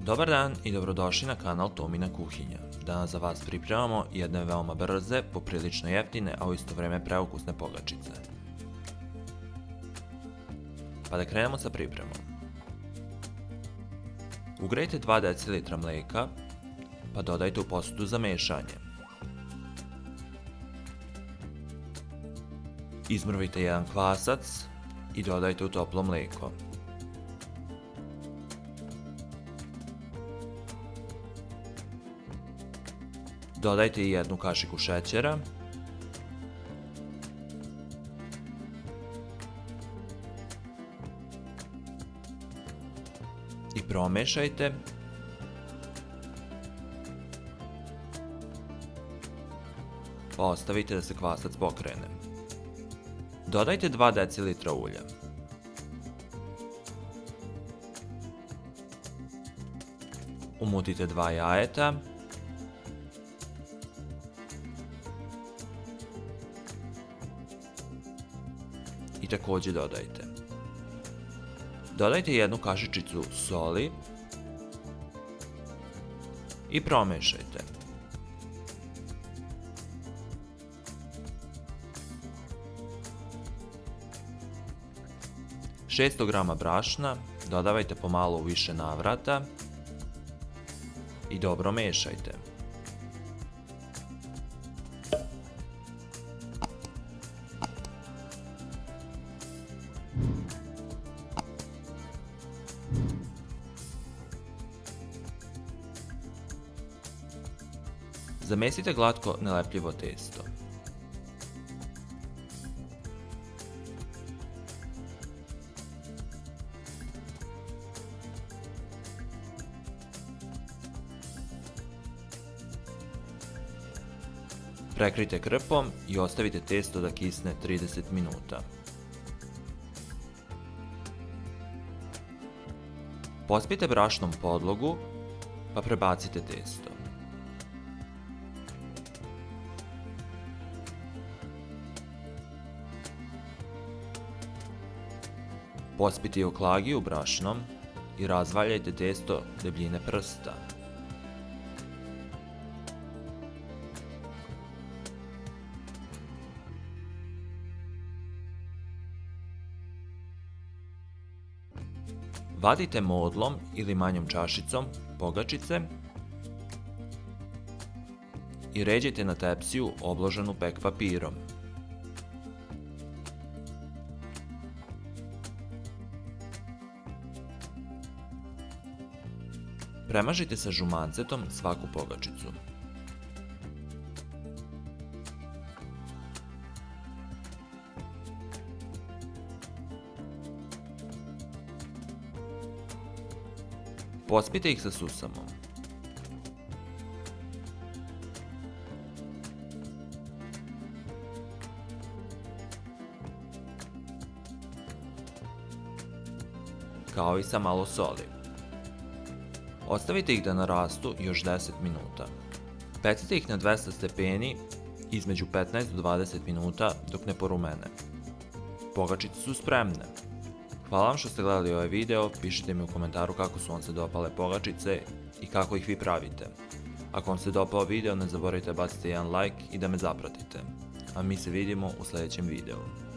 Dobar dan i dobrodošli na kanal Tomina kuhinja. Danas za vas pripremamo jedne veoma brze, poprilično jeftine, a u isto vrijeme preukusne pogačice. Pa da krenemo sa pripremom. Ugrejte 2 decilitra mlijeka, pa dodajte u posudu za mešanje. Izmrvite jedan kvasac i dodajte u toplo mlijeko. Dodajte i 1 kašiku šećera. I promešajte. Pa ostavite da se kvasac pokrene. Dodajte 2 decilitra ulja. Umutite 2 jajeta. I također dodajte. Dodajte 1 kašičicu soli i promešajte. Šesto grama brašna dodavajte pomalo u više navrata i dobro mešajte. Zamesite glatko nelepljivo testo. Prekrijte krpom i ostavite testo da kisne 30 minuta. Pospite brašnom podlogu, pa prebacite testo. Pospite oklagiju brašnom i razvaljajte testo debljine prsta. Vadite modlom ili manjom čašicom pogačice i ređajte na tepsiju obloženu pek papirom. Premažite sa žumancetom svaku pogačicu. Pospite ih sa susamom. Kao i sa malo soli. Ostavite ih da narastu još 10 minuta. Pecite ih na 200 stepeni između 15 do 20 minuta dok ne porumene. Pogačice su spremne. Hvala vam što ste gledali ovaj video, pišite mi u komentaru kako su vam se dopale pogačice i kako ih vi pravite. Ako vam se dopao video, ne zaboravite baciti jedan like i da me zapratite. A mi se vidimo u sljedećem videu.